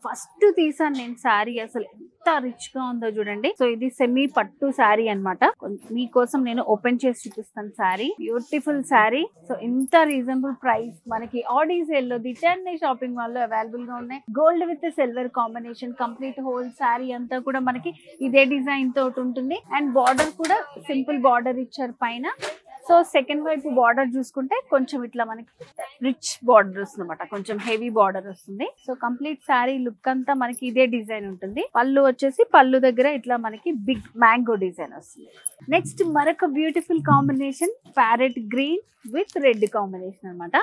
First తీసాను నేను శారీ, అసలు ఎంత రిచ్ గా ఉందో చూడండి. సో ఇది సెమీ పట్టు శారీ అన్నమాట. మీకోసం నేను ఓపెన్ చేసి చూపిస్తాను శారీ. బ్యూటిఫుల్ శారీ. సో ఇంత రీజనబుల్ ప్రైస్ మనకి ఆడి సేల్ లో ది చెన్నై షాపింగ్ మాల్ లో అవైలబుల్ గా ఉన్నాయి. Gold with silver combination, complete whole sari అంతా కూడా మనకి ఇదే డిజైన్ తోటి ఉంటుంది. అండ్ బార్డర్ కూడా సింపుల్ బార్డర్ ఇచ్చారు పైన. సో సెకండ్ వైపు బార్డర్ చూసుకుంటే కొంచెం ఇట్లా మనకి రిచ్ బార్డర్ వస్తుంది అనమాట, కొంచెం హెవీ బార్డర్ వస్తుంది. సో కంప్లీట్ శారీ లుక్ అంతా మనకి ఇదే డిజైన్ ఉంటుంది. పళ్ళు వచ్చేసి పళ్ళు దగ్గర ఇట్లా మనకి బిగ్ మ్యాంగో డిజైన్ వస్తుంది. నెక్స్ట్ మరొక beautiful combination, parrot green with red combination అనమాట.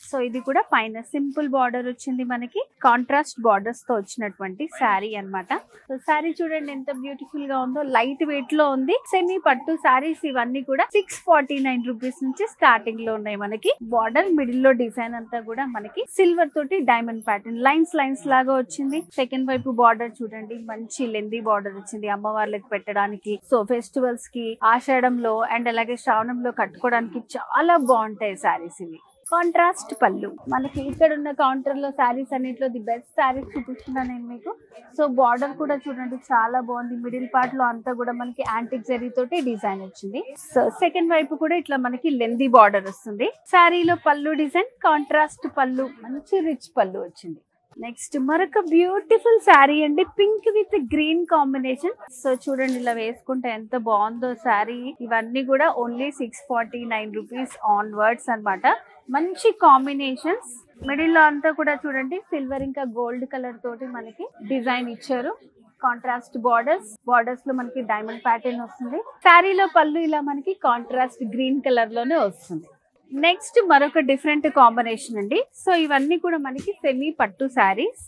సో ఇది కూడా పైన సింపుల్ బార్డర్ వచ్చింది మనకి, కాంట్రాస్ట్ బార్డర్స్ తో వచ్చినటువంటి శారీ అన్నమాట. సో శారీ చూడండి ఎంత బ్యూటిఫుల్ గా ఉందో, లైట్ వెయిట్ లో ఉంది. సెమీ పట్టు శారీస్ ఇవన్నీ కూడా 649 రూపీస్ నుంచి స్టార్టింగ్ లో ఉన్నాయి మనకి. బార్డర్ మిడిల్ లో డిజైన్ అంతా కూడా మనకి సిల్వర్ తోటి డైమండ్ ప్యాటర్న్ లైన్స్ లాగా వచ్చింది. సెకండ్ వైపు బార్డర్ చూడండి, మంచి లెందీ బార్డర్ వచ్చింది అమ్మవార్లకు పెట్టడానికి. సో ఫెస్టివల్స్ కి, ఆషాఢంలో అండ్ అలాగే శ్రావణంలో కట్టుకోవడానికి చాలా బాగుంటాయి శారీస్ ఇవి. కాంట్రాస్ట్ పళ్ళు మనకి ఇక్కడ ఉన్న కౌంటర్ లో శారీస్ అన్నిట్లో ది బెస్ట్ శారీస్ చూపిస్తున్నా నేను మీకు. సో బార్డర్ కూడా చూడండి చాలా బాగుంది. మిడిల్ పార్ట్ లో అంతా కూడా మనకి యాంటిక్ జరీ తోటి డిజైన్ వచ్చింది. సో సెకండ్ వైపు కూడా ఇట్లా మనకి లెందీ బార్డర్ వస్తుంది. శారీలో పళ్ళు డిజైన్ కాంట్రాస్ట్ పళ్ళు, మంచి రిచ్ పళ్ళు వచ్చింది. నెక్స్ట్ మరొక బ్యూటిఫుల్ శారీ అండి, pink with green combination. So చూడండి ఇలా వేసుకుంటే ఎంత బాగుందో శారీ. ఇవన్నీ కూడా ఓన్లీ 649 రూపీస్ ఆన్ వర్డ్స్ అనమాట. మంచి కాంబినేషన్స్. మిడిల్ లో అంతా కూడా చూడండి సిల్వర్ ఇంకా గోల్డ్ కలర్ తోటి మనకి డిజైన్ ఇచ్చారు. కాంట్రాస్ట్ బార్డర్స్ లో మనకి డైమండ్ ప్యాటర్న్ వస్తుంది. శారీలో పళ్ళు ఇలా మనకి కాంట్రాస్ట్ గ్రీన్ కలర్ లోనే వస్తుంది. నెక్స్ట్ మరొక డిఫరెంట్ కాంబినేషన్ అండి. సో ఇవన్నీ కూడా మనకి సెమీ పట్టు saris.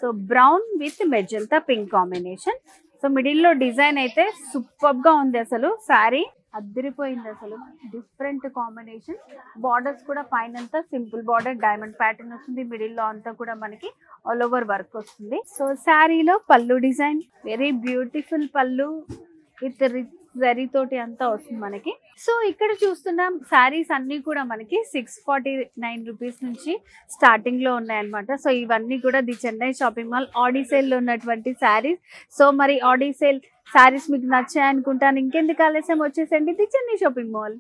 So brown with magenta pink combination. So middle లో డిజైన్ అయితే సూపర్ గా ఉంది, అసలు శారీ అద్దరిపోయింది అసలు. Different combination. బార్డర్స్ కూడా పైన సింపుల్ బార్డర్ డైమండ్ ప్యాటర్న్ వస్తుంది. మిడిల్ లో అంతా కూడా మనకి ఆల్ ఓవర్ వర్క్ వస్తుంది. సో శారీలో పళ్ళు డిజైన్ వెరీ బ్యూటిఫుల్ పళ్ళు విత్ జరీ తోటి అంతా వస్తుంది మనకి. సో ఇక్కడ చూస్తున్నాం శారీస్ అన్ని కూడా మనకి 649 రూపీస్ నుంచి స్టార్టింగ్ లో ఉన్నాయన్నమాట. సో ఇవన్నీ కూడా the Chennai shopping mall Audi sale లో ఉన్నటువంటి శారీస్. సో మరి ఆడి సేల్ శారీస్ మీకు నచ్చాయనుకుంటాను. ఇంకెందుకు ఆలస్యం, వచ్చేసండి ది చెన్నై షాపింగ్ మాల్.